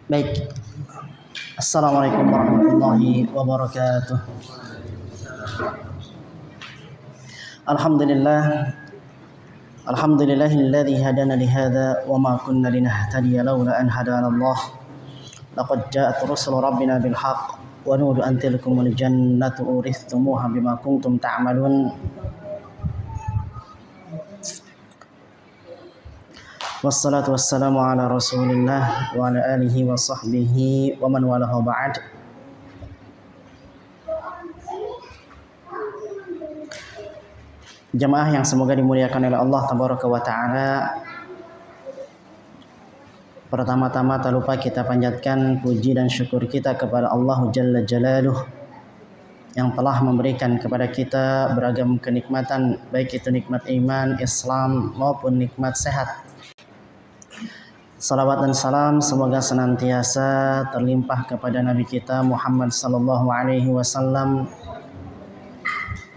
Baik. Assalamualaikum warahmatullahi wabarakatuh. Alhamdulillah. Alhamdulillahilladzi hadana lihadza wa ma kunna linahtadiya laula an hadana Allah. Laqad ja'at rusul rabbina bil haqq wa nudu an tilkumul jannatu urithumuha bima kuntum ta'malun. Wassalatu wassalamu ala rasulillah wa ala alihi wa sahbihi wa man walahu ba'd. Jemaah yang semoga dimuliakan oleh Allah tabaraka wa ta'ala, pertama-tama tak lupa kita panjatkan puji dan syukur kita kepada Allah Jalla Jalaluh yang telah memberikan kepada kita beragam kenikmatan, baik itu nikmat iman, Islam maupun nikmat sehat. Salawat dan salam semoga senantiasa terlimpah kepada Nabi kita Muhammad sallallahu alaihi wasallam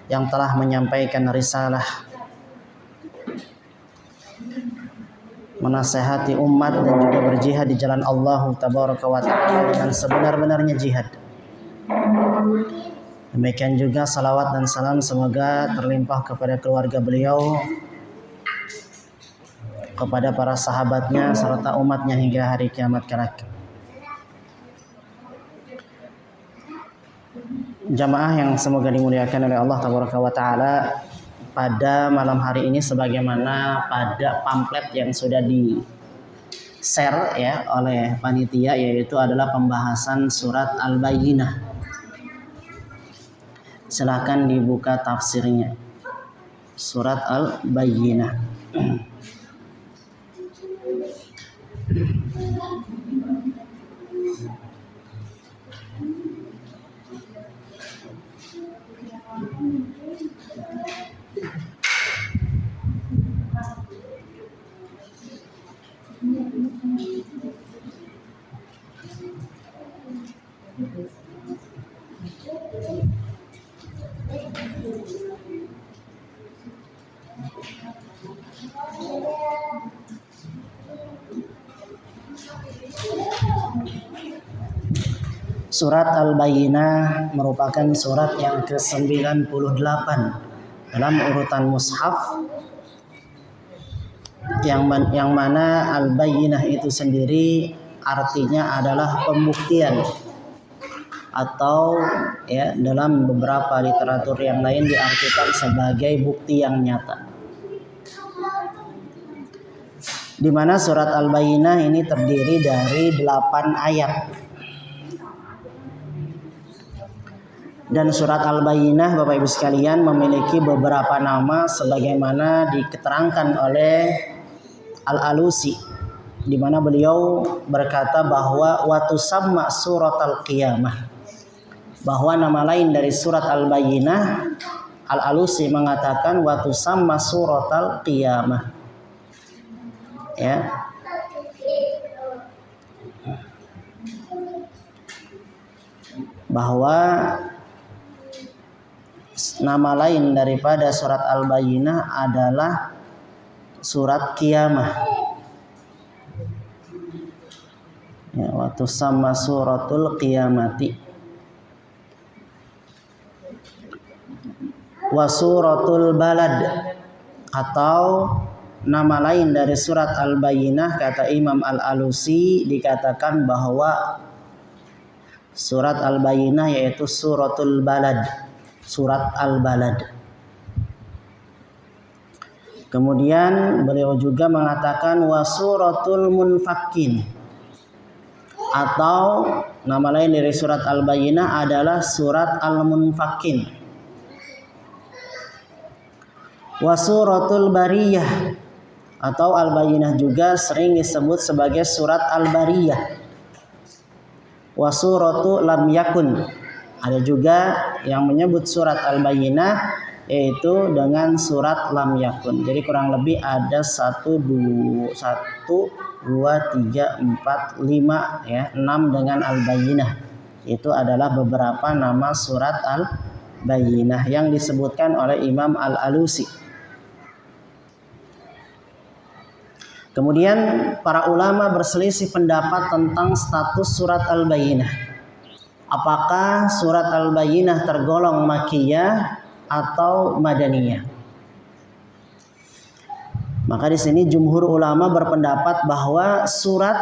yang telah menyampaikan risalah, menasihati umat dan juga berjihad di jalan Allah tabaraka wa ta'ala dengan sebenar-benarnya jihad. Demikian juga salawat dan salam semoga terlimpah kepada keluarga beliau, kepada para sahabatnya serta umatnya hingga hari kiamat kelak. Jamaah yang semoga dimuliakan oleh Allah tabaraka wa ta'ala, pada malam hari ini sebagaimana pada pamflet yang sudah di-share ya oleh panitia, yaitu adalah pembahasan surat Al-Bayyinah. Silakan dibuka tafsirnya. Surat Al-Bayyinah. Surat Al-Bayyinah merupakan surat yang ke-98 dalam urutan mushaf, yang mana Al-Bayyinah itu sendiri artinya adalah pembuktian, atau ya dalam beberapa literatur yang lain diartikan sebagai bukti yang nyata. Di mana surat Al-Bayyinah ini terdiri dari 8 ayat. Dan surat Al-Bayyinah Bapak Ibu sekalian memiliki beberapa nama sebagaimana diketerangkan oleh Al-Alusi, di mana beliau berkata bahwa wa tusamma suratal qiyamah, bahwa nama lain dari surat Al-Bayyinah, Al-Alusi mengatakan wa tusamma suratal qiyamah. Ya. Bahwa nama lain daripada surat Al-Bayyinah adalah surat Qiyamah. Ya, waktu sama suratul Qiyamati. Wa suratul Balad, atau nama lain dari surat Al-Bayyinah kata Imam Al-Alusi dikatakan bahwa surat Al-Bayyinah yaitu suratul Balad, surat Al-Balad. Kemudian beliau juga mengatakan wa suratul Munfakkin, atau nama lain dari surat Al-Bayyinah adalah surat Al-Munfakkin. Wa suratul Bariyah, atau Al-Bayyinah juga sering disebut sebagai surat Al-Bariyah. Wa suratu Lam Yakun, ada juga yang menyebut surat Al-Bayyinah yaitu dengan surat Lam Yakun. Jadi kurang lebih ada 1, 2, 3, 4, 5 ya, 6 dengan Al-Bayyinah. Itu adalah beberapa nama surat Al-Bayyinah yang disebutkan oleh Imam Al-Alusi. Kemudian para ulama berselisih pendapat tentang status surat Al-Bayyinah. Apakah surat Al-Bayyinah tergolong Makkiyah atau Madaniyah? Maka di sini jumhur ulama berpendapat bahwa surat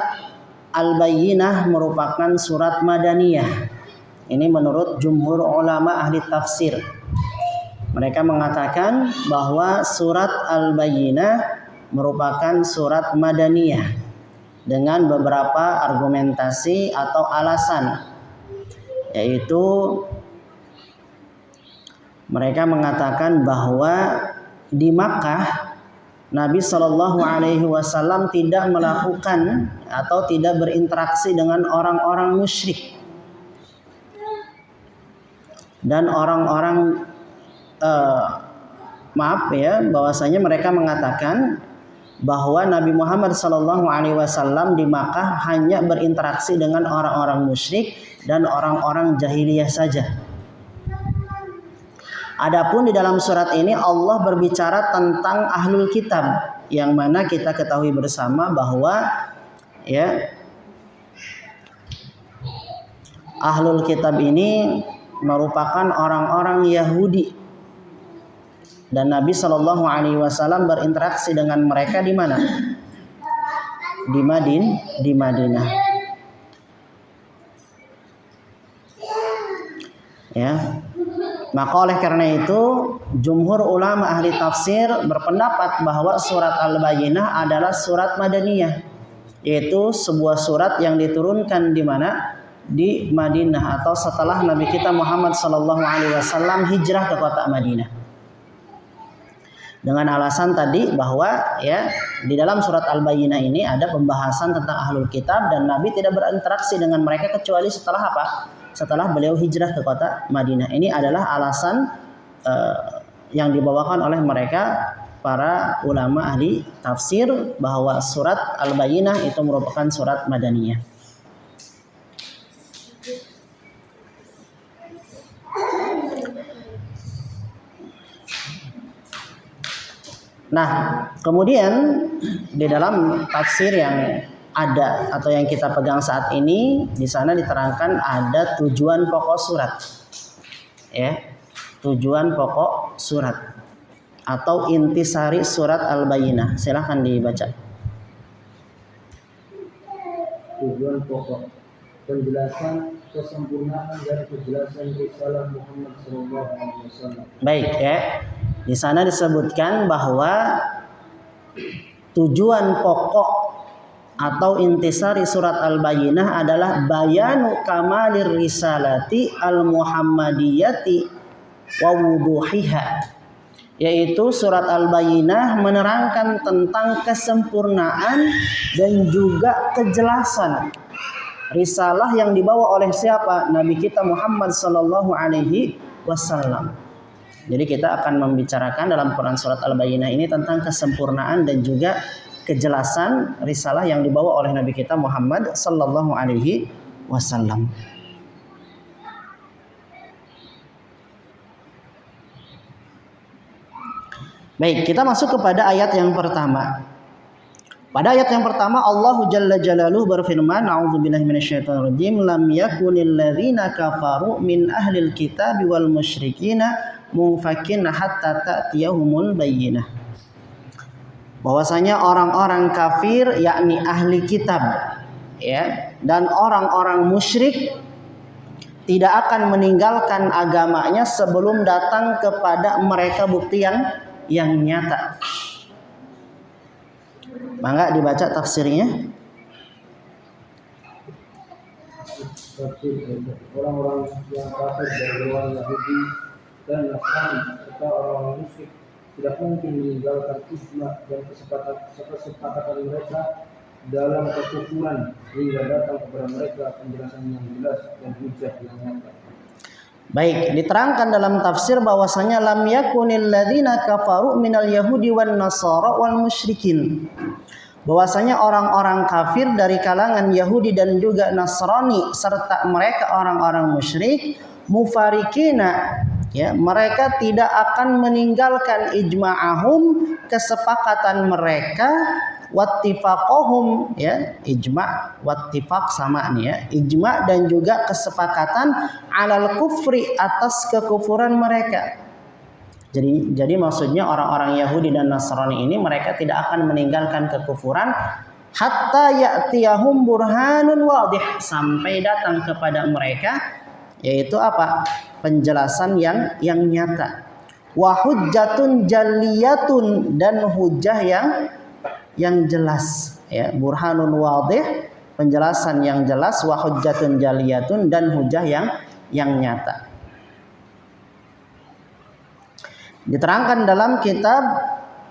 Al-Bayyinah merupakan surat Madaniyah. Ini menurut jumhur ulama ahli tafsir. Mereka mengatakan bahwa surat Al-Bayyinah merupakan surat Madaniyah dengan beberapa argumentasi atau alasan, yaitu mereka mengatakan bahwa di Makkah Nabi Shallallahu Alaihi Wasallam tidak melakukan atau tidak berinteraksi dengan orang-orang musyrik dan orang-orang bahwasanya mereka mengatakan bahwa Nabi Muhammad Shallallahu Alaihi Wasallam di Makkah hanya berinteraksi dengan orang-orang musyrik dan orang-orang jahiliyah saja. Adapun di dalam surat ini Allah berbicara tentang ahlul kitab, yang mana kita ketahui bersama bahwa ahlul kitab ini merupakan orang-orang Yahudi. Dan Nabi Shallallahu Alaihi Wasallam berinteraksi dengan mereka di mana? Di Madinah. Ya. Maka oleh karena itu, jumhur ulama ahli tafsir berpendapat bahwa surat Al-Bayyinah adalah surat Madaniyah, yaitu sebuah surat yang diturunkan di mana? Di Madinah, atau setelah Nabi kita Muhammad Shallallahu Alaihi Wasallam hijrah ke kota Madinah. Dengan alasan tadi bahwa di dalam surat Al-Bayyinah ini ada pembahasan tentang ahlul kitab dan Nabi tidak berinteraksi dengan mereka kecuali setelah apa? Setelah beliau hijrah ke kota Madinah. Ini adalah alasan yang dibawakan oleh mereka para ulama ahli tafsir bahwa surat Al-Bayyinah itu merupakan surat Madaniyah. Nah, kemudian di dalam tafsir yang ada atau yang kita pegang saat ini, di sana diterangkan ada tujuan pokok surat. Tujuan pokok surat atau intisari surat Al-Bayyinah. Silahkan dibaca. Tujuan pokok, penjelasan kesempurnaan dan kejelasan risalah Muhammad SAW. Baik, di sana disebutkan bahwa tujuan pokok atau intisari surat Al-Bayyinah adalah bayanu kamalir risalati al-muhammadiyati wa wuduhiha, yaitu surat Al-Bayyinah menerangkan tentang kesempurnaan dan juga kejelasan risalah yang dibawa oleh siapa? Nabi kita Muhammad sallallahu alaihi wasallam. Jadi kita akan membicarakan dalam Quran surat Al-Bayyinah ini tentang kesempurnaan dan juga kejelasan risalah yang dibawa oleh Nabi kita Muhammad sallallahu alaihi wasallam. Baik, kita masuk kepada ayat yang pertama. Pada ayat yang pertama Allah Jalla Jalaluhu berfirman, A'udzubillahi minasyaitonir rajim, lam yakunil ladzina kafaru min ahlil kitabi wal musyrikina munfakin hatta ta'tiyahumul bayyinah. Bahwasanya orang-orang kafir yakni ahli kitab dan orang-orang musyrik tidak akan meninggalkan agamanya sebelum datang kepada mereka bukti yang nyata. Mangga dibaca tafsirnya. Orang-orang yang kafir dari golongan Yahudi dan Nasrani serta orang-orang musyrik tidak mungkin meninggalkan ijma dan kesepakatan mereka dalam kekufuran hingga datang kepada mereka penjelasan yang jelas dan hujjah yang nyata. Baik, diterangkan dalam tafsir bahwasanya lam yakunil ladzina kafaru minal yahudi wan nasara wal musyrikin. Bahwasanya orang-orang kafir dari kalangan Yahudi dan juga Nasrani serta mereka orang-orang musyrik mufarikina, mereka tidak akan meninggalkan ijma'ahum, kesepakatan mereka wattifaqahum, ya, ijma wattifaq sama nih ya, ijma dan juga kesepakatan alal kufri, atas kekufuran mereka. Jadi maksudnya orang-orang Yahudi dan Nasrani ini mereka tidak akan meninggalkan kekufuran hatta ya'tiyahum burhanun wadih, sampai datang kepada mereka yaitu apa? Penjelasan yang nyata. Wa hujjatun jaliyatun, dan hujjah yang jelas, ya, burhanun wadih, penjelasan yang jelas, wa hujjatun jaliyatun, dan hujjah yang nyata. Diterangkan dalam kitab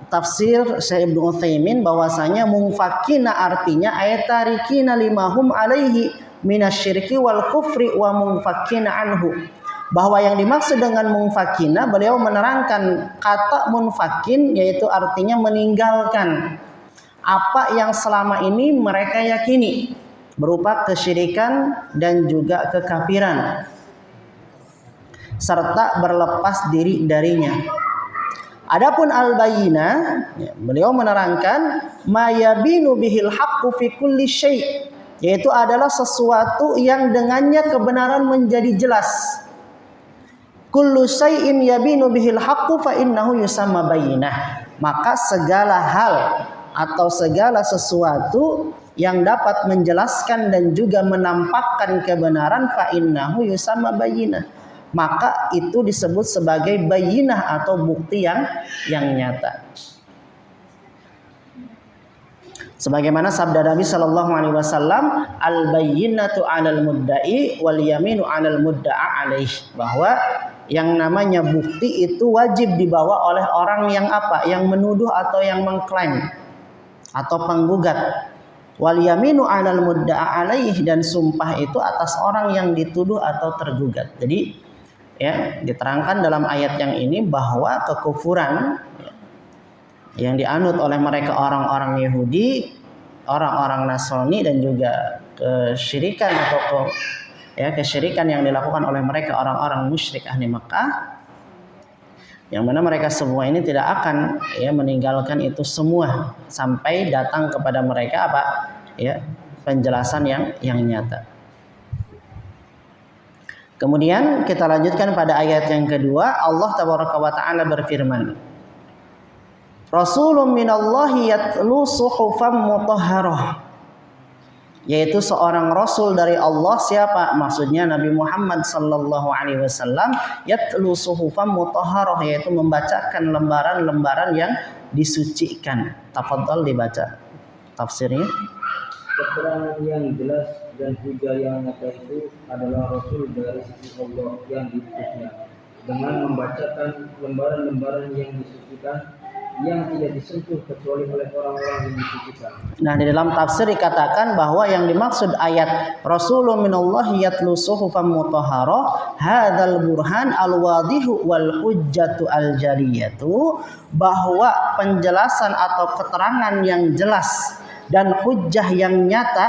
tafsir Syekh Ibnu Utsaimin bahwasanya mungfakina artinya ayatarikina limahum alaihi minasyirki wal kufri wa mungfakina anhu. Bahwa yang dimaksud dengan mungfakina, beliau menerangkan kata munfakin yaitu artinya meninggalkan apa yang selama ini mereka yakini berupa kesyirikan dan juga kekafiran, serta berlepas diri darinya. Adapun al-bayyinah, beliau menerangkan mayabinu bihil haqqu fi kulli syai', yaitu adalah sesuatu yang dengannya kebenaran menjadi jelas. Kullu syai'in yabinu bihil haqqu fa innahu yusamma bayyinah. Maka segala hal atau segala sesuatu yang dapat menjelaskan dan juga menampakkan kebenaran fa innahu yusamma bayyinah, maka itu disebut sebagai bayyinah atau bukti yang nyata. Sebagaimana sabda Nabi sallallahu alaihi wasallam, al-bayyinatu 'alal mudda'i wal yaminu 'alal mudda'a alaih, bahwa yang namanya bukti itu wajib dibawa oleh orang yang apa? Yang menuduh atau yang mengklaim atau penggugat. Wal yaminu 'alal mudda'a alaih, dan sumpah itu atas orang yang dituduh atau tergugat. Jadi ya, diterangkan dalam ayat yang ini bahwa kekufuran yang dianut oleh mereka orang-orang Yahudi, orang-orang Nasrani, dan juga kesyirikan atau kesyirikan yang dilakukan oleh mereka orang-orang musyrik ahli Makkah, yang mana mereka semua ini tidak akan meninggalkan itu semua sampai datang kepada mereka apa? Penjelasan yang nyata. Kemudian kita lanjutkan pada ayat yang kedua. Allah tabaraka wa taala berfirman, Rasulun minallahi yatlu suhufan mutahharah, yaitu seorang rasul dari Allah. Siapa? Maksudnya Nabi Muhammad sallallahu alaihi wasallam. Yatlu suhufan mutahharah, yaitu membacakan lembaran-lembaran yang disucikan. Tafadhal dibaca tafsirnya. Keterangan yang jelas dan hujah yang nyata itu adalah Rasul dari sisi Allah yang diutusnya, dengan membacakan lembaran-lembaran yang disucikan, yang tidak disentuh kecuali oleh orang-orang yang disucikan. Nah, di dalam tafsir dikatakan bahwa yang dimaksud ayat Rasulun minallahi yatlu suhufan mutahharah, hadzal burhan al-wadihu wal hujjatu al-jaliyatu, bahwa penjelasan atau keterangan yang jelas dan hujjah yang nyata,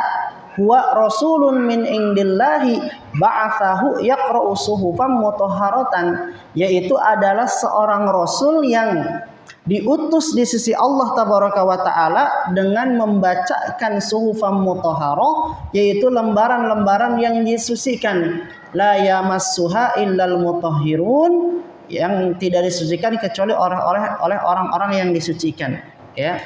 huwa rasulun min indillahi ba'athahu yaqra'u suhufan mutahharatan, yaitu adalah seorang rasul yang diutus di sisi Allah tabaraka wa taala dengan membacakan suhufan mutahharah, yaitu lembaran-lembaran yang disucikan. La yamassuha illal mutahhirun, yang tidak disucikan kecuali oleh orang-orang yang disucikan, ya.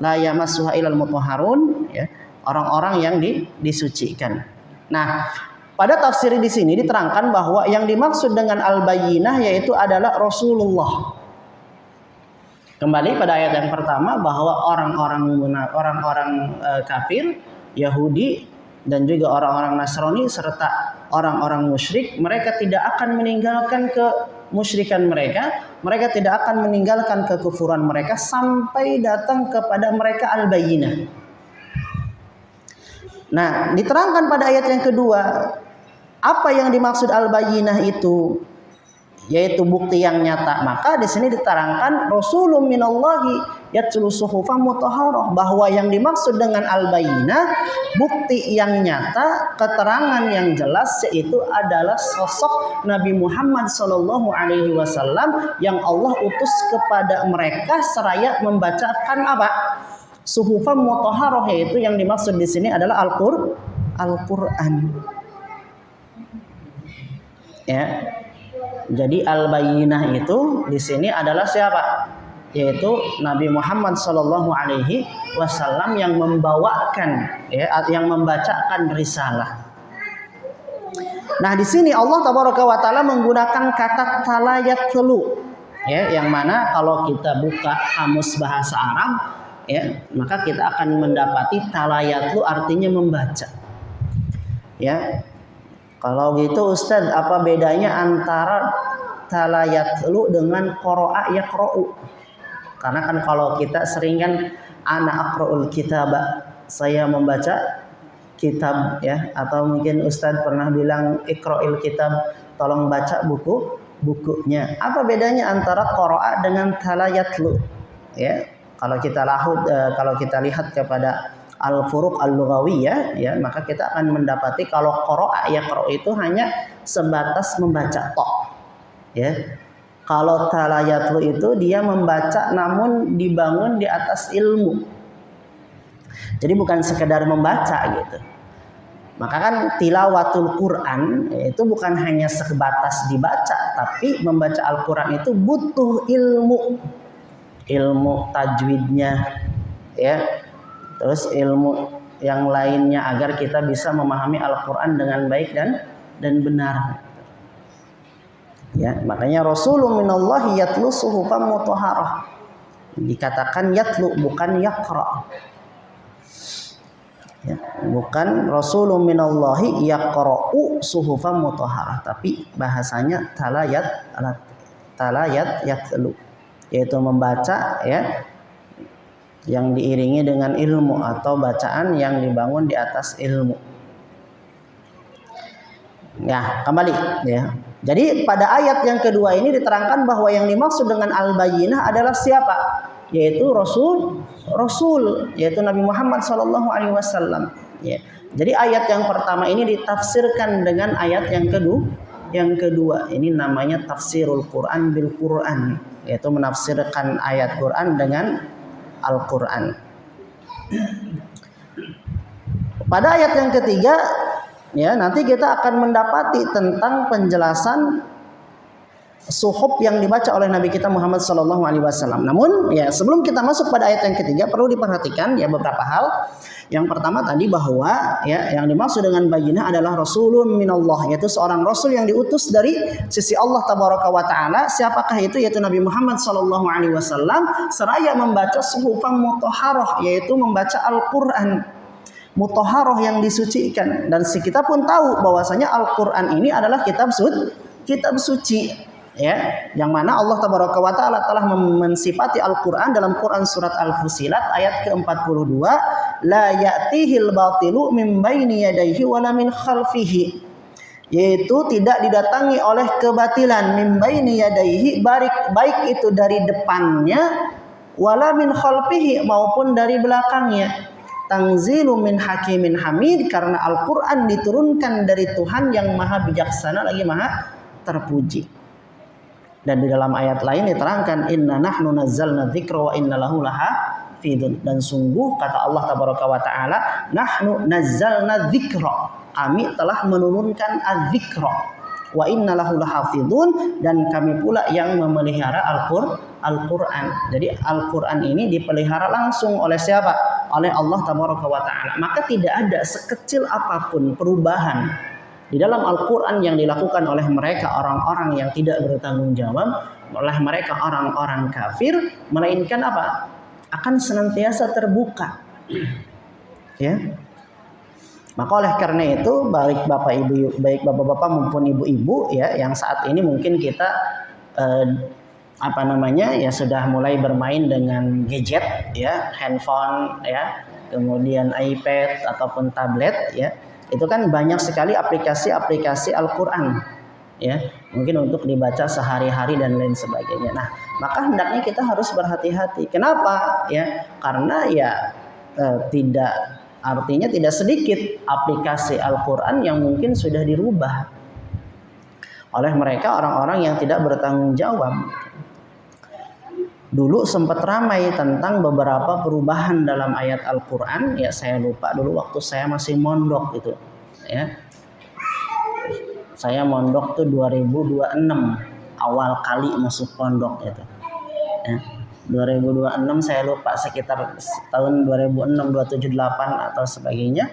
La yamassuha illal mutahharun, ya, orang-orang yang disucikan. Nah, pada tafsir di sini diterangkan bahwa yang dimaksud dengan al-bayyinah yaitu adalah Rasulullah. Kembali pada ayat yang pertama bahwa orang-orang kafir, Yahudi, dan juga orang-orang Nasrani serta orang-orang musyrik, mereka tidak akan meninggalkan kemusyrikan mereka, mereka tidak akan meninggalkan kekufuran mereka sampai datang kepada mereka al-bayyinah. Nah, diterangkan pada ayat yang kedua, apa yang dimaksud al-bayyinah itu? Yaitu bukti yang nyata. Maka di sini diterangkan Rasulun minallahi yatlu suhufan mutahharah, bahwa yang dimaksud dengan al-bayyinah, bukti yang nyata, keterangan yang jelas, yaitu adalah sosok Nabi Muhammad sallallahu alaihi wasallam yang Allah utus kepada mereka seraya membacakan apa? Suhufan mutahharah, yaitu yang dimaksud di sini adalah Al-Qur'an. Ya. Jadi al-bayyinah itu di sini adalah siapa? Yaitu Nabi Muhammad sallallahu alaihi wasallam yang membawakan, ya, yang membacakan risalah. Nah, di sini Allah tabaraka wa taala menggunakan kata talayatlu, ya, yang mana kalau kita buka kamus bahasa Arab, ya, maka kita akan mendapati talayatlu artinya membaca. Ya. Kalau gitu Ustadz, apa bedanya antara talayatlu dengan qara'a yaqra'u? Karena kan kalau kita sering kan ana aqra'ul kitaba, saya membaca kitab, ya, atau mungkin Ustadz pernah bilang iqra'il kitab, tolong baca bukunya. Apa bedanya antara qara'a dengan talayatlu? Ya, kalau kita lihat kepada al-furuq al-lughawiyah, ya, maka kita akan mendapati kalau qara'a yaqra'u itu hanya sebatas membaca tok. Ya. Kalau talayatlu itu dia membaca namun dibangun di atas ilmu. Jadi bukan sekedar membaca gitu. Maka kan tilawatul Quran itu bukan hanya sebatas dibaca, tapi membaca Al-Quran itu butuh ilmu tajwidnya, ya. Terus ilmu yang lainnya agar kita bisa memahami Al-Quran dengan baik dan benar. Ya, makanya Rasulun minallahi yatlu suhufan mutahharah. Dikatakan yatlu bukan yaqra. Ya, bukan Rasulun minallahi yaqra'u suhufan mutahharah, tapi bahasanya talayat yatlu, yaitu membaca, ya, yang diiringi dengan ilmu atau bacaan yang dibangun di atas ilmu. Ya, kembali, ya. Jadi pada ayat yang kedua ini diterangkan bahwa yang dimaksud dengan al-bayyinah adalah siapa? Yaitu Rasul, yaitu Nabi Muhammad SAW. Ya. Jadi ayat yang pertama ini ditafsirkan dengan ayat yang kedua. Ini namanya tafsirul Quran bil Quran, yaitu menafsirkan ayat Quran dengan Al-Quran. Pada ayat yang ketiga, ya, nanti kita akan mendapati tentang penjelasan suhuf yang dibaca oleh Nabi kita Muhammad SAW. Namun, ya, sebelum kita masuk pada ayat yang ketiga, perlu diperhatikan, ya, beberapa hal. Yang pertama tadi bahwa, ya, yang dimaksud dengan bayyinah adalah Rasulun minallah, yaitu seorang Rasul yang diutus dari sisi Allah Tabaraka wa Ta'ala. Siapakah itu? Yaitu Nabi Muhammad SAW, seraya membaca suhufan mutahharah, yaitu membaca Al-Quran mutahharah yang disucikan. Dan kita pun tahu bahwasanya Al-Quran ini adalah kitab suci. Ya, yang mana Allah Tabaraka wa Ta'ala telah mensifati Al-Quran dalam Quran surat Al-Fusilat ayat ke-42, la ya'tihil batilu min baini yadayhi wala min khalfihi, yaitu tidak didatangi oleh kebatilan min baini yadayhi, baik itu dari depannya, wala min khalfihi, maupun dari belakangnya. Tanzilu min hakimin hamid, karena Al-Quran diturunkan dari Tuhan yang maha bijaksana lagi maha terpuji. Dan di dalam ayat lain diterangkan inna nahnu nazzalna dzikra wa inna lahu lahafidun, dan sungguh kata Allah Tabaraka wa Ta'ala nahnu nazzalna dzikra, kami telah menurunkan az-dzikra, wa inna lahu lahafidun, dan kami pula yang memelihara Al-Quran. Jadi Al-Quran ini dipelihara langsung oleh siapa? Oleh Allah Tabaraka wa Ta'ala. Maka tidak ada sekecil apapun perubahan di dalam Al-Quran yang dilakukan oleh mereka orang-orang yang tidak bertanggung jawab, oleh mereka orang-orang kafir, melainkan apa? Akan senantiasa terbuka. Ya. Maka oleh karena itu baik bapak-bapak maupun ibu-ibu, ya, yang saat ini mungkin kita ya sudah mulai bermain dengan gadget, ya, handphone, ya, kemudian iPad ataupun tablet, ya. Itu kan banyak sekali aplikasi-aplikasi Al-Quran, ya, mungkin untuk dibaca sehari-hari dan lain sebagainya. Nah, maka hendaknya kita harus berhati-hati. Kenapa? Ya, karena ya tidak sedikit aplikasi Al-Quran yang mungkin sudah dirubah oleh mereka orang-orang yang tidak bertanggung jawab. Dulu sempat ramai tentang beberapa perubahan dalam ayat Al-Quran. Ya saya lupa dulu waktu saya masih mondok gitu. Ya, saya mondok tuh 2026 awal kali masuk pondok itu. Ya, 2026 saya lupa sekitar tahun 2006, 278 atau sebagainya.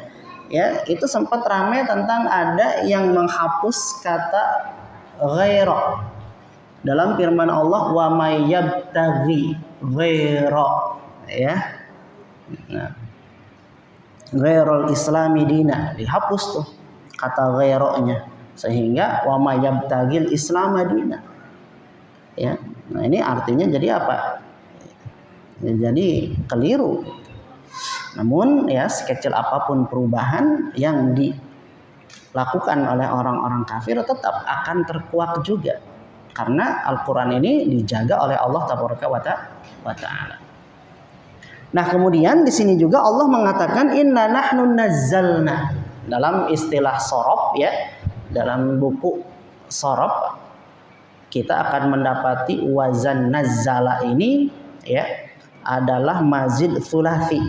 Ya, itu sempat ramai tentang ada yang menghapus kata ghaira dalam firman Allah, wa may yabtaghi ghaira, ya. Nah, ghairul islami dina dihapus tuh kata ghairanya, sehingga wa may yabtaghil islam dina. Ya. Nah, ini artinya jadi apa? Ya, jadi keliru. Namun ya sekecil apapun perubahan yang dilakukan oleh orang-orang kafir tetap akan terkuak juga. Karena Al-Quran ini dijaga oleh Allah Tabaraka wa Ta'ala. Nah, kemudian di sini juga Allah mengatakan inna nahnu nazzalna. Dalam istilah sorob, ya, dalam buku sorob kita akan mendapati wazan nazzala ini, ya, adalah mazid thulathi.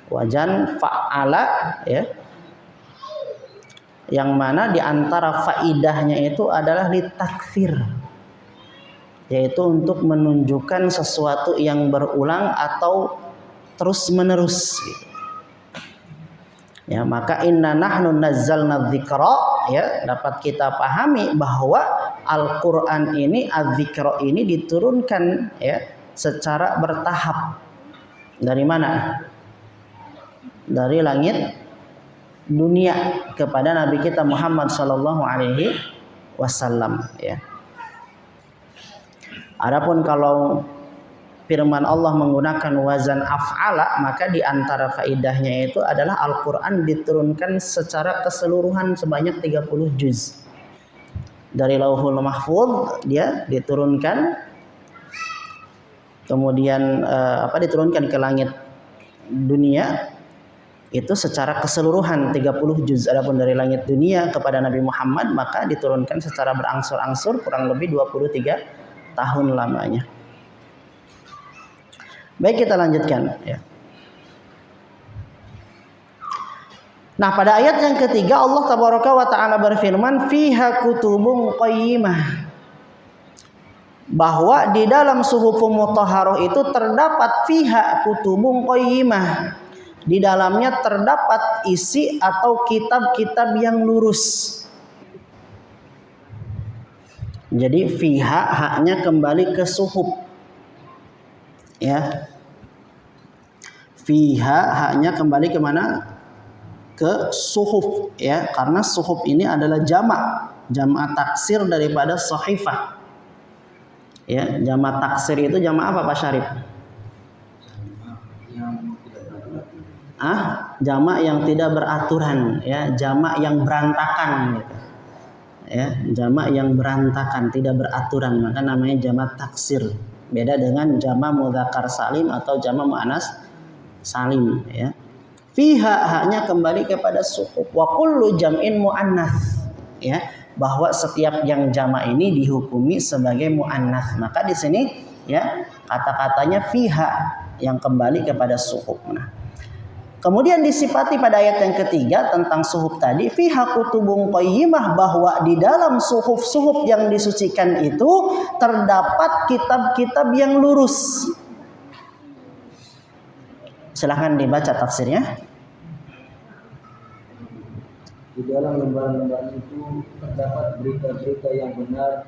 Wazan fa'ala, ya, yang mana diantara faidahnya itu adalah litakfir, yaitu untuk menunjukkan sesuatu yang berulang atau terus menerus. Ya, maka inna nahnu nazzalna dzikra, ya, dapat kita pahami bahwa Al-Quran ini, az-dzikra ini diturunkan, ya, secara bertahap. Dari mana? Dari langit dunia kepada Nabi kita Muhammad sallallahu alaihi wasallam, ya. Adapun kalau firman Allah menggunakan wazan af'ala, maka di antara faidahnya itu adalah Al-Qur'an diturunkan secara keseluruhan sebanyak 30 juz. Dari Lauhul Mahfuz dia diturunkan, kemudian diturunkan ke langit dunia itu secara keseluruhan 30 juz. Adapun dari langit dunia kepada Nabi Muhammad maka diturunkan secara berangsur-angsur kurang lebih 23 tahun lamanya. Baik, kita lanjutkan, ya. Nah, pada ayat yang ketiga Allah Tabaraka wa Ta'ala berfirman fiha kutubun qayyimah, bahwa di dalam suhuful mutahharah itu terdapat fiha kutubun qayyimah, di dalamnya terdapat isi atau kitab-kitab yang lurus. Jadi fiha haknya kembali ke suhuf, ya. Fiha haknya kembali ke mana? Ke suhuf, ya, karena suhuf ini adalah jamak taksir daripada sahifah. Ya, jamak taksir itu jamak apa Pak Syarif? Jamak yang tidak beraturan, ya, jamak yang berantakan, gitu. Ya, jamak yang berantakan, tidak beraturan, maka namanya jamak taksir. Beda dengan jamak mudzakkar salim atau jamak muannas salim, ya. Fiha haknya kembali kepada suhuf. Wa kullu jam'in muannats, ya, bahwa setiap yang jamak ini dihukumi sebagai muannats. Maka di sini, ya, kata-katanya fiha yang kembali kepada suhuf. Nah, kemudian disifati pada ayat yang ketiga tentang suhuf tadi, fiha kutubun qayyimah, bahwa di dalam suhuf-suhuf yang disucikan itu terdapat kitab-kitab yang lurus. Silahkan dibaca tafsirnya. Di dalam lembaran-lembaran itu terdapat berita-berita yang benar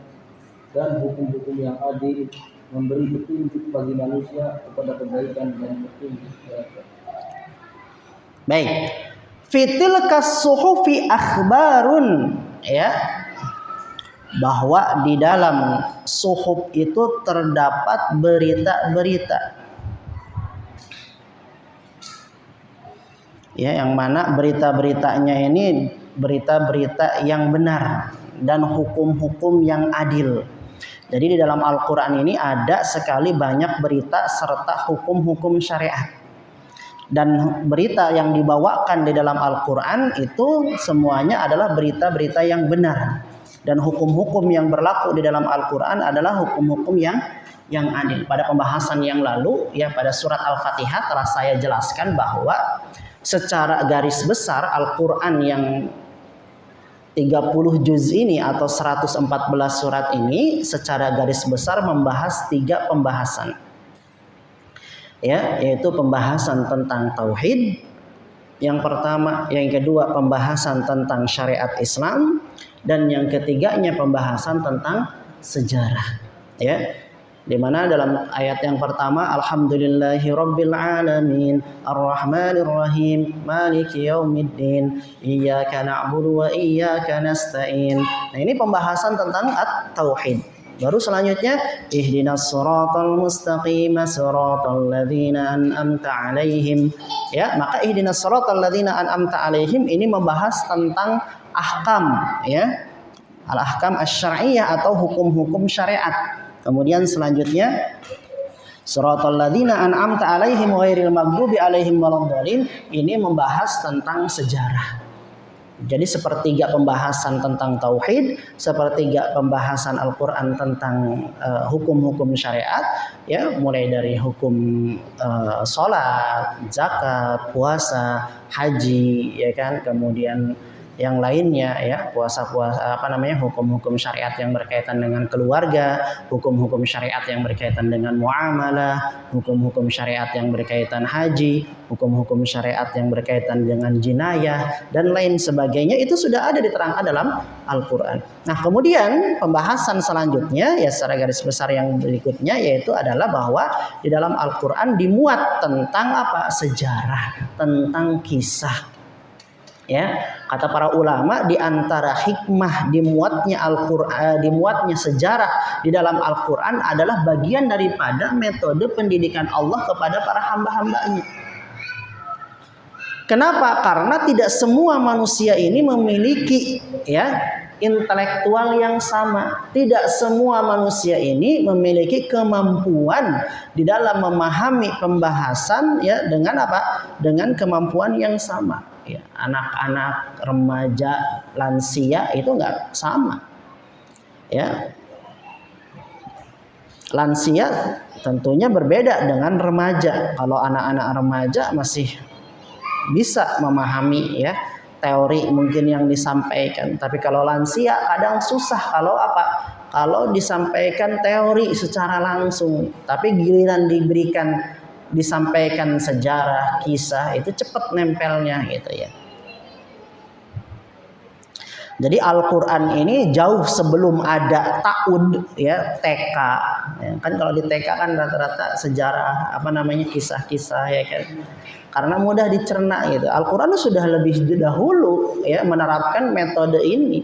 dan hukum-hukum yang adil, memberi petunjuk bagi manusia kepada kebaikan dan petunjuk kepada. Baik, fitil kasuhufi akhbarun, ya, bahwa di dalam suhuf itu terdapat berita-berita, ya, yang mana berita-beritanya ini berita-berita yang benar dan hukum-hukum yang adil. Jadi di dalam Al-Quran ini ada sekali banyak berita serta hukum-hukum syariat. Dan berita yang dibawakan di dalam Al-Quran itu semuanya adalah berita-berita yang benar. Dan hukum-hukum yang berlaku di dalam Al-Quran adalah hukum-hukum yang adil. Pada pembahasan yang lalu, ya pada surat Al-Fatihah telah saya jelaskan bahwa secara garis besar Al-Quran yang 30 juz ini atau 114 surat ini secara garis besar membahas 3 pembahasan. Ya, yaitu pembahasan tentang tauhid yang pertama, yang kedua pembahasan tentang syariat Islam, dan yang ketiganya pembahasan tentang sejarah. Ya, di mana dalam ayat yang pertama alhamdulillahirabbil alamin arrahmanir rahim maliki yaumiddin iyyaka na'budu wa iyyaka nasta'in. Nah, ini pembahasan tentang at-tauhid. Baru selanjutnya ihdinas siratal mustaqim siratal ladzina an'amta 'alaihim. Ya, maka ihdinas siratal ladzina an'amta 'alaihim ini membahas tentang ahkam, ya. Al-ahkam asy-syar'iyyah atau hukum-hukum syariat. Kemudian selanjutnya siratal ladzina an'amta 'alaihim ghairil maghdubi 'alaihim waladdallin, ini membahas tentang sejarah. Jadi sepertiga pembahasan tentang tauhid, sepertiga pembahasan Al-Quran tentang hukum-hukum syariat, ya, mulai dari hukum sholat, zakat, puasa, haji, ya kan, kemudian yang lainnya, ya, puasa-puasa hukum-hukum syariat yang berkaitan dengan keluarga, hukum-hukum syariat yang berkaitan dengan muamalah, hukum-hukum syariat yang berkaitan haji, hukum-hukum syariat yang berkaitan dengan jinayah dan lain sebagainya, itu sudah ada diterangkan dalam Al-Quran. Nah, kemudian pembahasan selanjutnya, ya, secara garis besar yang berikutnya yaitu adalah bahwa di dalam Al-Quran dimuat tentang apa? Sejarah, tentang kisah. Ya, kata para ulama, di antara hikmah dimuatnya Al-Qur'an, dimuatnya sejarah di dalam Al-Qur'an adalah bagian daripada metode pendidikan Allah kepada para hamba-hambanya. Kenapa? Karena tidak semua manusia ini memiliki, ya, intelektual yang sama. Tidak semua manusia ini memiliki kemampuan di dalam memahami pembahasan, ya, dengan apa? Dengan kemampuan yang sama. Ya, anak-anak, remaja, lansia itu nggak sama. Ya, lansia tentunya berbeda dengan remaja. Kalau anak-anak remaja masih bisa memahami, ya, teori mungkin yang disampaikan. Tapi kalau lansia kadang susah kalau apa? Kalau disampaikan teori secara langsung, tapi giliran disampaikan sejarah, kisah, itu cepat nempelnya, gitu ya. Jadi Al-Quran ini jauh sebelum ada ta'ud, ya, TK. Ya, kan kalau di TK kan rata-rata sejarah, kisah-kisah, ya kan. Karena mudah dicerna gitu. Al-Quran sudah lebih dahulu, ya, menerapkan metode ini.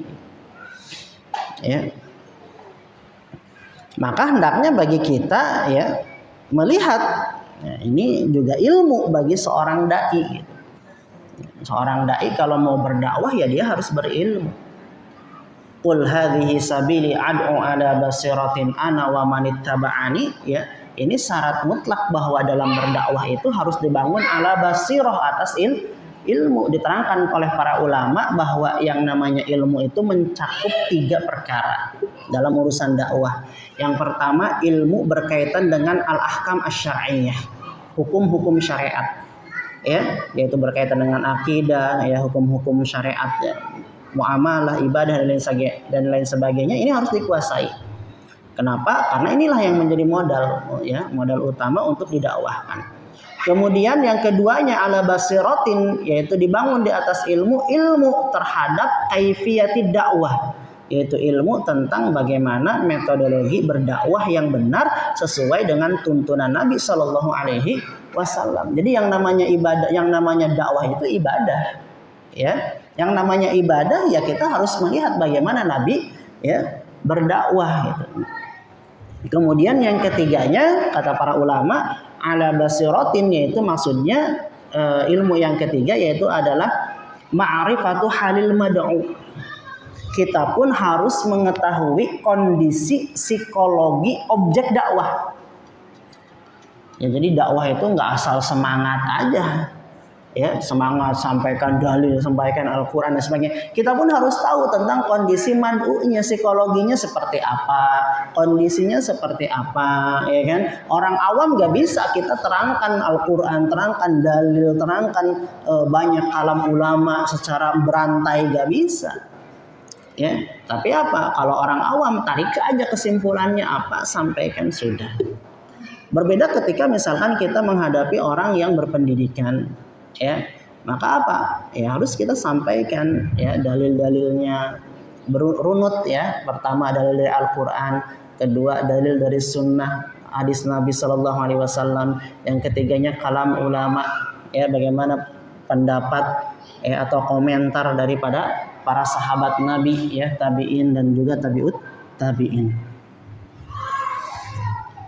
Ya. Maka hendaknya bagi kita, ya, melihat, ya, ini juga ilmu bagi seorang dai. Gitu. Seorang dai kalau mau berdakwah, ya dia harus berilmu. Qul hadhihi sabili ad'u ala basiratin ana wa manittaba'ani, ya. Ini syarat mutlak bahwa dalam berdakwah itu harus dibangun ala basirah, atas ilmu. Diterangkan oleh para ulama bahwa yang namanya ilmu itu mencakup 3 perkara dalam urusan dakwah. Yang pertama, ilmu berkaitan dengan al-ahkam asy-syar'iyyah, hukum-hukum syariat, ya, yaitu berkaitan dengan akidah, ya, hukum-hukum syariat, ya, muamalah, ibadah dan lain sebagainya. Ini harus dikuasai. Kenapa? Karena inilah yang menjadi modal, ya, modal utama untuk didakwahkan. Kemudian yang keduanya ala basiratin, yaitu dibangun di atas ilmu terhadap kaifiyatid dakwah, yaitu ilmu tentang bagaimana metodologi berdakwah yang benar sesuai dengan tuntunan Nabi Shallallahu Alaihi Wasallam. Jadi yang namanya ibadah, yang namanya dakwah itu ibadah, ya. Yang namanya ibadah, ya, kita harus melihat bagaimana Nabi, ya, berdakwah, gitu. Kemudian yang ketiganya, kata para ulama, ala basiratin, yaitu maksudnya ilmu yang ketiga yaitu adalah ma'rifatu halil mad'u. Kita pun harus mengetahui kondisi psikologi objek dakwah. Ya, jadi dakwah itu nggak asal semangat aja, ya, semangat sampaikan dalil, sampaikan Al-Quran dan sebagainya. Kita pun harus tahu tentang kondisi mad'unya, psikologinya seperti apa, kondisinya seperti apa, ya kan? Orang awam gak bisa kita terangkan Al-Quran, terangkan dalil, terangkan banyak kalam ulama secara berantai, gak bisa. Ya, tapi apa? Kalau orang awam tarik aja kesimpulannya apa, sampaikan sudah. Berbeda ketika misalkan kita menghadapi orang yang berpendidikan, ya, maka apa? Ya harus kita sampaikan ya dalil-dalilnya berunut ya. Pertama dalil dari Al-Quran, kedua dalil dari sunnah hadis Nabi Shallallahu Alaihi Wasallam, yang ketiganya kalam ulama ya, bagaimana pendapat ya atau komentar daripada para sahabat Nabi ya, tabi'in dan juga tabi'ut tabi'in.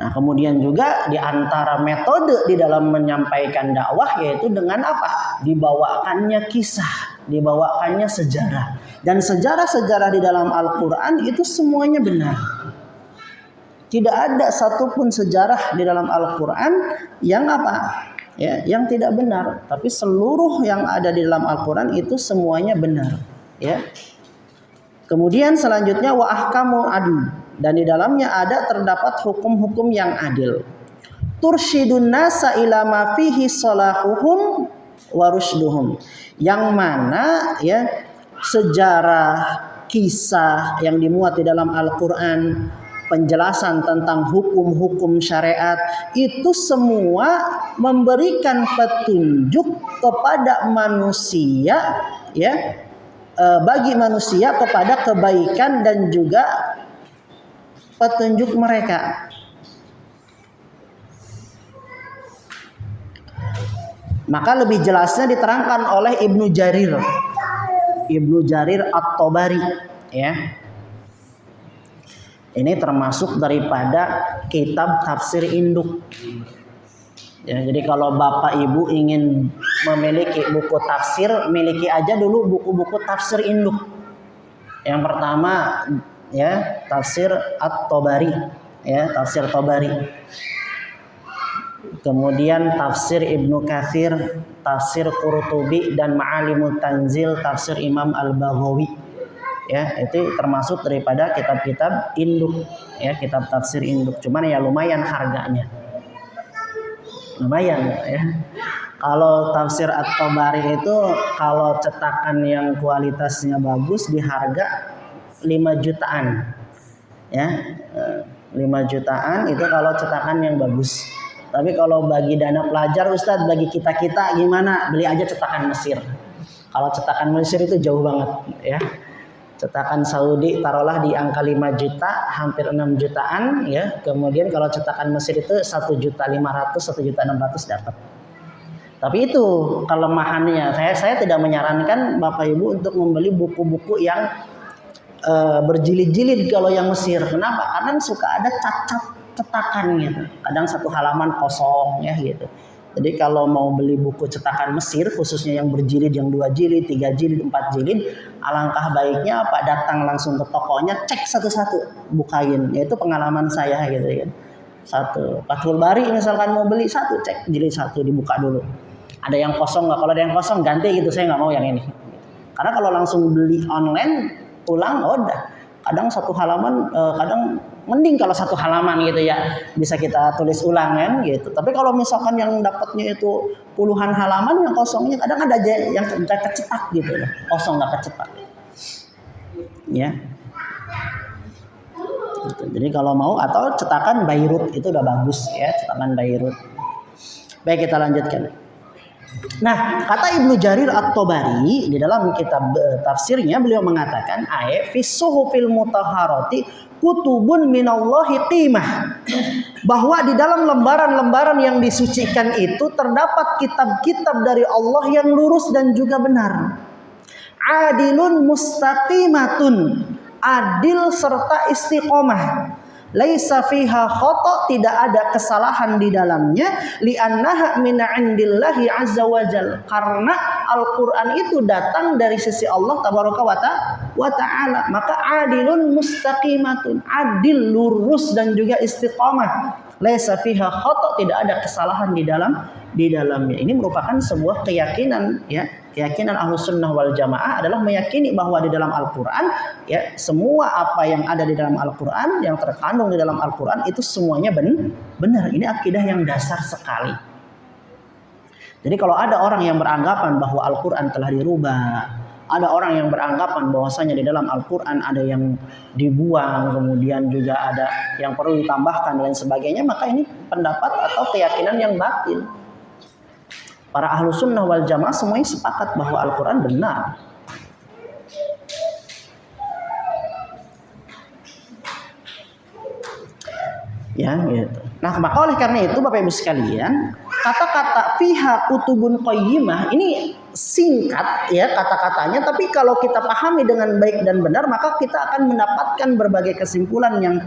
Nah, kemudian juga di antara metode di dalam menyampaikan dakwah yaitu dengan apa? Dibawakannya kisah, dibawakannya sejarah. Dan sejarah-sejarah di dalam Al-Quran itu semuanya benar. Tidak ada satupun sejarah di dalam Al-Quran yang apa? Ya, yang tidak benar. Tapi seluruh yang ada di dalam Al-Quran itu semuanya benar. Ya. Kemudian selanjutnya wa ahkamu adl, dan di dalamnya terdapat hukum-hukum yang adil. Tursyidun nasa ila ma fihi salahuhum wa rusyduhum, yang mana ya sejarah, kisah yang dimuat di dalam Al-Qur'an, penjelasan tentang hukum-hukum syariat itu semua memberikan petunjuk kepada manusia ya, bagi manusia kepada kebaikan dan juga petunjuk mereka. Maka lebih jelasnya diterangkan oleh Ibnu Jarir At-Tabari ya. Ini termasuk daripada kitab tafsir induk. Ya, jadi kalau Bapak Ibu ingin memiliki buku tafsir, miliki aja dulu buku-buku tafsir induk. Yang pertama ya tafsir At-Tabari ya, tafsir Tabari. Kemudian tafsir Ibnu Katsir, tafsir Qurtubi, dan Ma'alimut Tanzil tafsir Imam Al-Baghawi. Ya, itu termasuk daripada kitab-kitab induk ya, kitab tafsir induk. Cuman ya lumayan harganya. Lumayan ya. Kalau tafsir At-Tabari itu kalau cetakan yang kualitasnya bagus di harga 5 jutaan. Ya. 5 jutaan itu kalau cetakan yang bagus. Tapi kalau bagi dana pelajar Ustadz, bagi kita-kita gimana? Beli aja cetakan Mesir. Kalau cetakan Mesir itu jauh banget ya. Cetakan Saudi taruhlah di angka 5 juta, hampir 6 jutaan ya. Kemudian kalau cetakan Mesir itu 1.500.000, 1.600.000 dapat. Tapi itu kelemahannya. Saya tidak menyarankan Bapak Ibu untuk membeli buku-buku yang berjilid-jilid kalau yang Mesir. Kenapa? Karena suka ada cacat cetakan gitu. Kadang satu halaman kosong ya gitu. Jadi kalau mau beli buku cetakan Mesir, khususnya yang berjilid, yang 2 jilid, 3 jilid, 4 jilid, alangkah baiknya apa? Datang langsung ke tokonya, cek satu-satu, bukain. Yaitu pengalaman saya gitu ya. Satu, Fathul Bari misalkan mau beli satu, cek jilid 1, dibuka dulu. Ada yang kosong nggak? Kalau ada yang kosong ganti gitu, saya nggak mau yang ini. Karena kalau langsung beli online, pulang, udah. Kadang satu halaman, kadang mending kalau satu halaman gitu ya, bisa kita tulis ulang kan gitu. Tapi kalau misalkan yang dapatnya itu puluhan halaman, yang kosongnya kadang ada aja yang kecetak gitu ya, kosong nggak kecetak ya gitu. Jadi kalau mau, atau cetakan Beirut itu udah bagus ya, cetakan Beirut. Baik, kita lanjutkan. Nah, kata Ibnu Jarir At-Tabari di dalam kitab tafsirnya, beliau mengatakan fi suhufil mutahharati kutubun minallahi qimah, bahwa di dalam lembaran-lembaran yang disucikan itu terdapat kitab-kitab dari Allah yang lurus dan juga benar. Adilun mustaqimatun, adil serta istiqomah. Laisa fiha khata, tidak ada kesalahan di dalamnya, li'annaha min 'indillahi azza wajal, karena Al-Qur'an itu datang dari sisi Allah tabaraka wa ta'ala. Maka adilun mustaqimatun, adil lurus dan juga istiqamah. laisa fiha khata, tidak ada kesalahan di dalamnya. Ini merupakan sebuah keyakinan, ya. Keyakinan Ahlussunnah wal Jamaah adalah meyakini bahwa di dalam Al-Qur'an, ya, semua apa yang ada di dalam Al-Qur'an, yang terkandung di dalam Al-Qur'an itu semuanya benar. Ini akidah yang dasar sekali. Jadi kalau ada orang yang beranggapan bahwa Al-Qur'an telah dirubah, ada orang yang beranggapan bahwasanya di dalam Al-Qur'an ada yang dibuang, kemudian juga ada yang perlu ditambahkan dan lain sebagainya, maka ini pendapat atau keyakinan yang batil. Para Ahlussunnah wal Jamaah semuanya sepakat bahwa Al-Qur'an benar. Ya, gitu. Nah, maka oleh karena itu Bapak Ibu sekalian, kata-kata fiha kutubun qayyimah ini singkat, ya, kata-katanya, tapi kalau kita pahami dengan baik dan benar, maka kita akan mendapatkan berbagai kesimpulan yang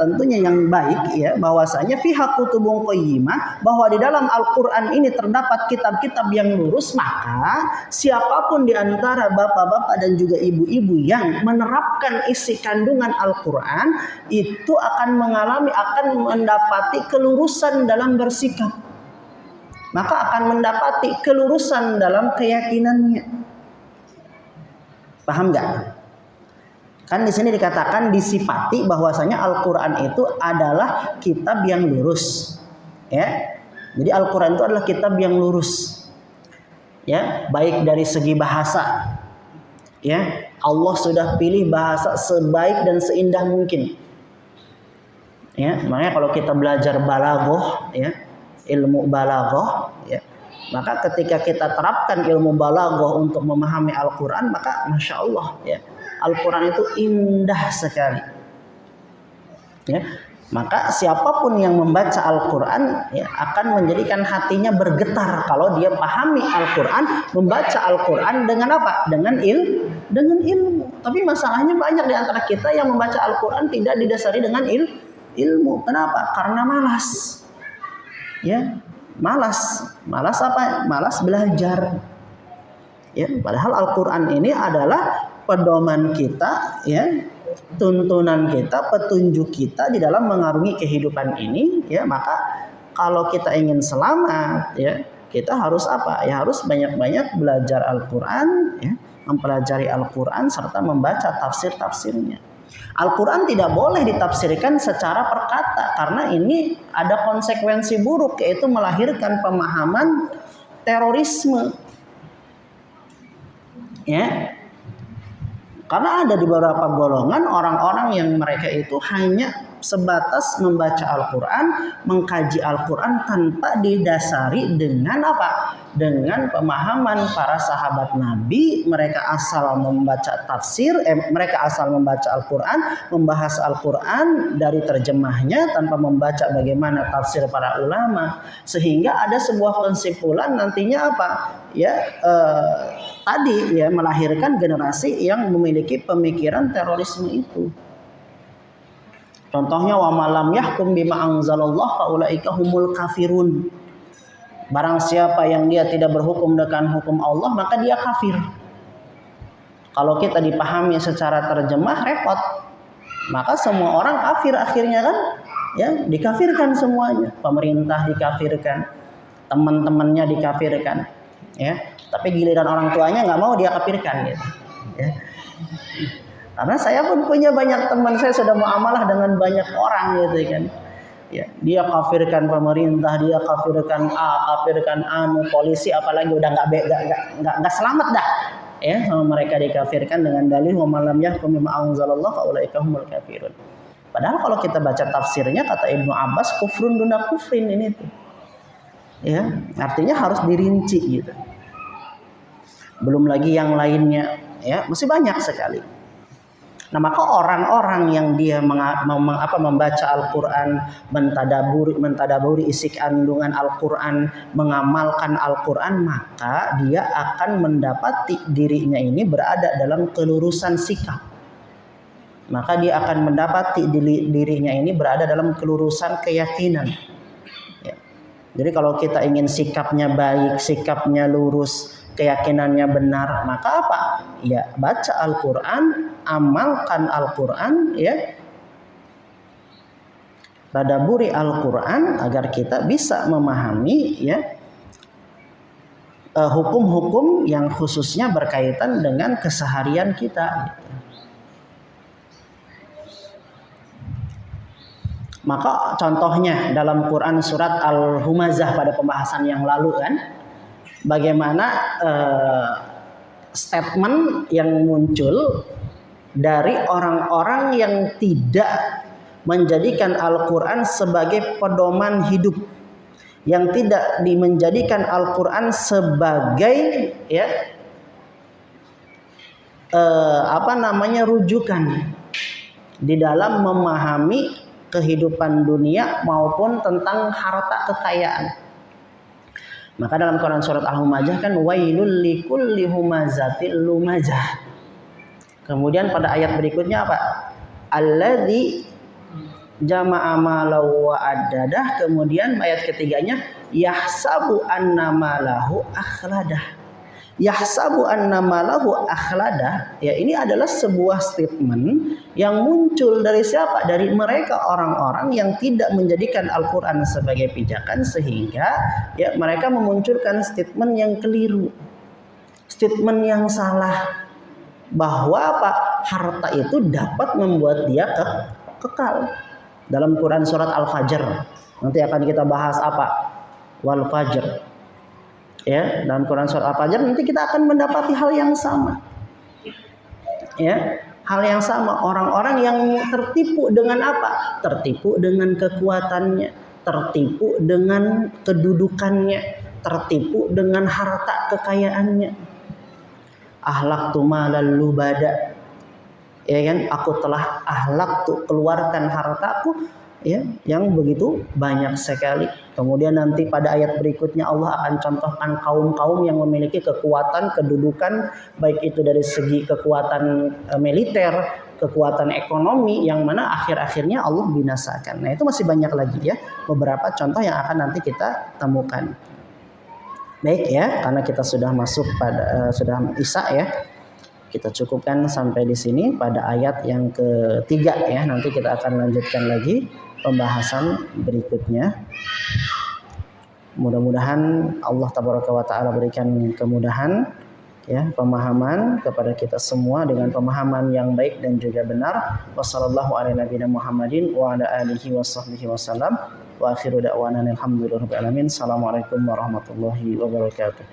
tentunya yang baik, ya, bahwasanya fiha kutubun qayyimah, bahwa di dalam Al-Qur'an ini terdapat kitab-kitab yang lurus. Maka siapapun di antara bapak-bapak dan juga ibu-ibu yang menerapkan isi kandungan Al-Qur'an itu akan mendapati kelurusan dalam bersikap, maka akan mendapati kelurusan dalam keyakinannya. Paham nggak? Kan di sini dikatakan, disifati bahwasanya Al-Qur'an itu adalah kitab yang lurus, ya. Jadi Al-Qur'an itu adalah kitab yang lurus, ya, baik dari segi bahasa, ya. Allah sudah pilih bahasa sebaik dan seindah mungkin, ya. Makanya kalau kita belajar balaghah, ya, ilmu balaghah, ya, maka ketika kita terapkan ilmu balaghah untuk memahami Al-Qur'an, maka masya Allah, ya, Al-Quran itu indah sekali, ya. Maka siapapun yang membaca Al-Quran, ya, akan menjadikan hatinya bergetar kalau dia pahami Al-Quran, membaca Al-Quran dengan apa? Dengan ilmu. Tapi masalahnya banyak di antara kita yang membaca Al-Quran tidak didasari dengan ilmu. Kenapa? Karena malas, ya. Malas apa? Malas belajar, ya. Padahal Al-Quran ini adalah pedoman kita, ya, tuntunan kita, petunjuk kita di dalam mengarungi kehidupan ini, ya. Maka kalau kita ingin selamat, ya, kita harus apa? Ya, harus banyak-banyak belajar Al-Qur'an, ya, mempelajari Al-Qur'an serta membaca tafsir-tafsirnya. Al-Qur'an tidak boleh ditafsirkan secara perkata, karena ini ada konsekuensi buruk, yaitu melahirkan pemahaman terorisme, ya. Karena ada di beberapa golongan orang-orang yang mereka itu hanya sebatas membaca Al-Quran, mengkaji Al-Quran tanpa didasari dengan apa? Dengan pemahaman para sahabat Nabi. Mereka asal membaca tafsir, mereka asal membaca Al-Quran, membahas Al-Quran dari terjemahnya tanpa membaca bagaimana tafsir para ulama. Sehingga ada sebuah kesimpulan nantinya apa? Ya, tadi, ya, melahirkan generasi yang memiliki pemikiran terorisme itu. Contohnya, wa malam yahkum bima anzalallah faulaika humul kafirun. Barang siapa yang dia tidak berhukum dengan hukum Allah, maka dia kafir. Kalau kita dipahami secara terjemah repot. Maka semua orang kafir akhirnya, kan? Ya, dikafirkan semuanya. Pemerintah dikafirkan, teman-temannya dikafirkan, ya. Tapi giliran orang tuanya nggak mau dia kafirkan, gitu, ya. Karena saya pun punya banyak teman, saya sudah muamalah dengan banyak orang, gitu kan. Ya, dia kafirkan pemerintah, dia kafirkan kafirkan polisi, apalagi udah nggak selamat dah, ya, sama mereka dikafirkan dengan dalil wa malam yahkum bima anzalallah faulaika humul kafirun. Padahal kalau kita baca tafsirnya, kata Ibnu Abbas, kufrun duna kufrin ini tuh, ya, artinya harus dirinci, gitu. Belum lagi yang lainnya, ya, masih banyak sekali. Nah, maka orang-orang yang dia membaca Al-Quran, mentadaburi isi kandungan Al-Quran, mengamalkan Al-Quran, maka dia akan mendapati dirinya ini berada dalam kelurusan sikap. Maka dia akan mendapati dirinya ini berada dalam kelurusan keyakinan. Ya. Jadi kalau kita ingin sikapnya baik, sikapnya lurus, keyakinannya benar, maka apa? Ya, baca Al-Quran, amalkan Al-Quran, ya. tadaburi Al-Qur'an agar kita bisa memahami ya hukum-hukum yang khususnya berkaitan dengan keseharian kita. Maka contohnya dalam Quran surat Al-Humazah pada pembahasan yang lalu kan, bagaimana statement yang muncul dari orang-orang yang tidak menjadikan Al-Quran sebagai pedoman hidup, yang tidak menjadikan Al-Quran sebagai ya rujukan di dalam memahami kehidupan dunia maupun tentang harta kekayaan. Maka dalam Quran surat Al-Humazah kan wailul likulli humazatil lumazah. Kemudian pada ayat berikutnya apa? Alladzi jama'a malahu wa addadah. Kemudian ayat ketiganya yahsabu anna malahu akhladah. Yahsabu anna malahu akhladah. Ya, ini adalah sebuah statement yang muncul dari siapa? Dari mereka orang-orang yang tidak menjadikan Al-Quran sebagai pijakan, sehingga ya mereka memunculkan statement yang keliru, statement yang salah, bahwa apa? Harta itu dapat membuat dia kekal. Dalam Quran surat Al-Fajr nanti akan kita bahas apa? Wal Fajr. Ya, dalam Quran surat Al-Fajr nanti kita akan mendapati hal yang sama. Ya, hal yang sama, orang-orang yang tertipu dengan apa? Tertipu dengan kekuatannya, tertipu dengan kedudukannya, tertipu dengan harta kekayaannya. Ahlaktu malal lubada. Ya kan, aku telah keluarkan hartaku ya yang begitu banyak sekali. Kemudian nanti pada ayat berikutnya Allah akan contohkan kaum-kaum yang memiliki kekuatan, kedudukan, baik itu dari segi kekuatan militer, kekuatan ekonomi, yang mana akhir-akhirnya Allah binasakan. Nah, itu masih banyak lagi ya beberapa contoh yang akan nanti kita temukan. Baik ya, karena kita sudah masuk pada sudah Isya ya. Kita cukupkan sampai di sini pada ayat yang ketiga ya. Nanti kita akan lanjutkan lagi pembahasan berikutnya. Mudah-mudahan Allah tabaraka wa taala berikan kemudahan ya, pemahaman kepada kita semua dengan pemahaman yang baik dan juga benar. Wassallallahu ala nabiyina Muhammadin wa ala alihi washabbihi wasallam. Wa akhiru da'wana alhamdulillahirabbil alamin. Assalamualaikum warahmatullahi wabarakatuh.